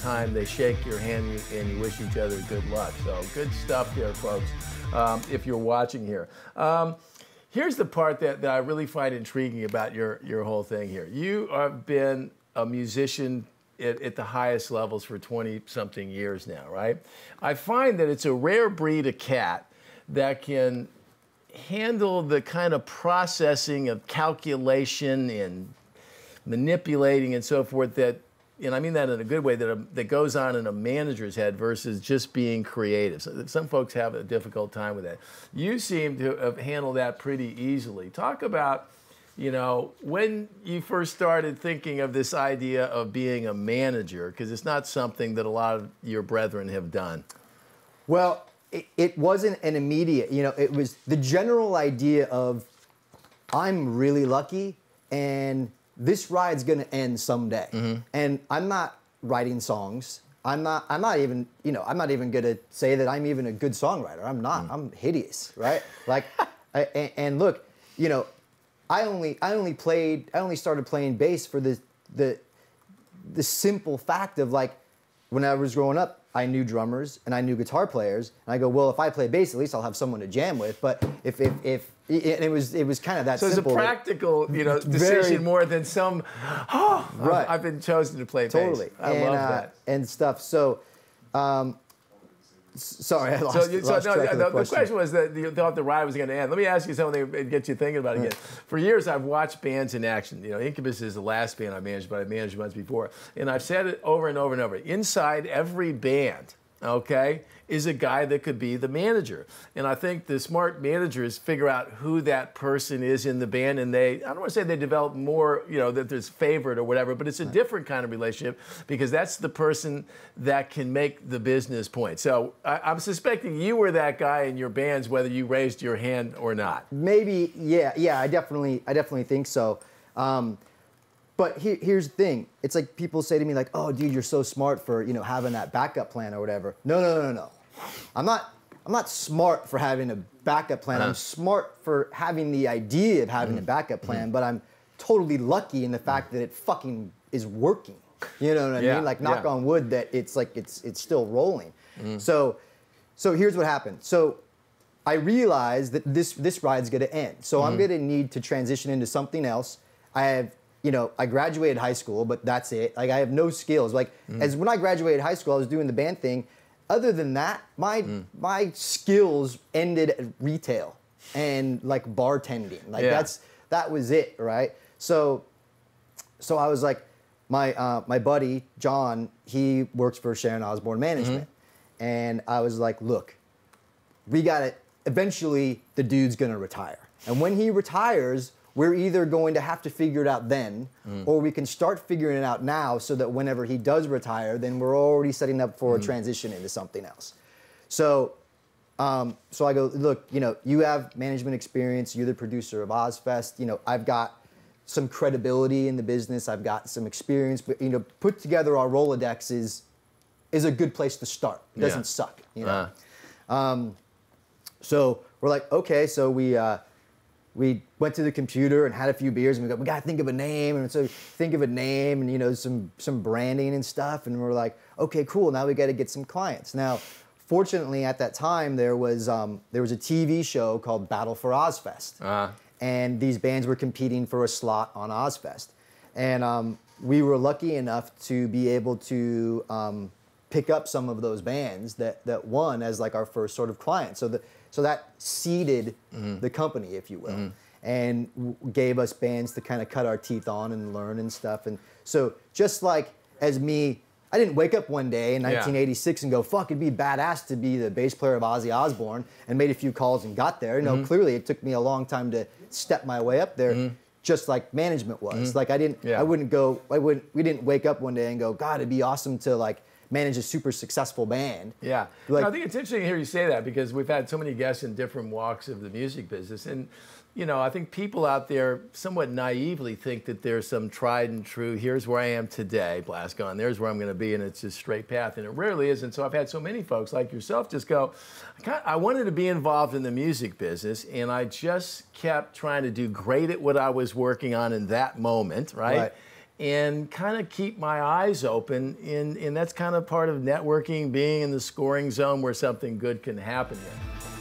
time they shake your hand and you wish each other good luck. So good stuff there, folks, if you're watching here. Here's the part that I really find intriguing about your whole thing here. You have been a musician at the highest levels for 20-something years now, right? I find that it's a rare breed of cat that can handle the kind of processing of calculation and manipulating and so forth that, and I mean that in a good way, that goes on in a manager's head versus just being creative. So some folks have a difficult time with that. You seem to have handled that pretty easily. Talk about, you know, when you first started thinking of this idea of being a manager, because it's not something that a lot of your brethren have done. Well, it wasn't an immediate, you know, it was the general idea of I'm really lucky and this ride's gonna end someday. Mm-hmm. And I'm not writing songs. I'm not even, you know, I'm not even gonna say that I'm even a good songwriter. I'm not. Mm. I'm hideous, right? Like, and look, you know, I only started playing bass for the simple fact of, like, when I was growing up, I knew drummers and I knew guitar players, and I go, well, if I play bass, at least I'll have someone to jam with. But if it was kind of that simple. So it's a practical, you know, decision more than some. Oh, right. I've been chosen to play bass. Totally. I love that and stuff. So. Sorry, I lost track of the question was that you thought the ride was going to end. Let me ask you something that gets you thinking about it again. For years, I've watched bands in action. You know, Incubus is the last band I managed, but I managed once before. And I've said it over and over and over. Inside every band, okay, is a guy that could be the manager. And I think the smart managers figure out who that person is in the band, and I don't want to say they develop more, you know, that there's favorite or whatever, but it's a different kind of relationship because that's the person that can make the business point. So I'm suspecting you were that guy in your bands, whether you raised your hand or not. Maybe, yeah, I definitely think so. But here's the thing. It's like people say to me, like, oh, dude, you're so smart for, you know, having that backup plan or whatever. No. I'm not smart for having a backup plan. I'm smart for having the idea of having a backup plan, but I'm totally lucky in the fact that it fucking is working. You know what I mean? Like, knock on wood that it's like it's still rolling. So here's what happened. So I realized that this ride's gonna end. So I'm gonna need to transition into something else. You know, I graduated high school, but that's it. Like, I have no skills. Like, as when I graduated high school, I was doing the band thing. Other than that, my skills ended at retail and, like, bartending. Like, that was it, right? So I was like, my buddy John, he works for Sharon Osbourne Management, and I was like, look, we got it. Eventually, the dude's gonna retire, and when he retires, we're either going to have to figure it out then, or we can start figuring it out now so that whenever he does retire, then we're already setting up for a transition into something else. So I go, look, you know, you have management experience, you're the producer of Ozzfest, you know, I've got some credibility in the business, I've got some experience, but, you know, put together our Rolodex is a good place to start. It doesn't suck, you know. So we're like, okay, so we went to the computer and had a few beers, and we got to think of a name, and so think of a name and, you know, some branding and stuff, and we're like, okay, cool, now we got to get some clients. Now, fortunately, at that time, there was a TV show called Battle for Ozzfest, and these bands were competing for a slot on Ozzfest, and we were lucky enough to be able to pick up some of those bands that won as, like, our first sort of client. So that seeded the company, if you will, and gave us bands to kind of cut our teeth on and learn and stuff. And so just like as me, I didn't wake up one day in 1986 and go, fuck, it'd be badass to be the bass player of Ozzy Osbourne, and made a few calls and got there. You know, clearly it took me a long time to step my way up there, just like management was. Like we didn't wake up one day and go, God, it'd be awesome to, like, manage a super successful band. Yeah. Like, I think it's interesting to hear you say that, because we've had so many guests in different walks of the music business. And, you know, I think people out there somewhat naively think that there's some tried and true, here's where I am today, Blasko, and there's where I'm going to be, and it's a straight path. And it rarely is. And so I've had so many folks like yourself just go, I wanted to be involved in the music business, and I just kept trying to do great at what I was working on in that moment, right? and kind of keep my eyes open. And that's kind of part of networking, being in the scoring zone where something good can happen here.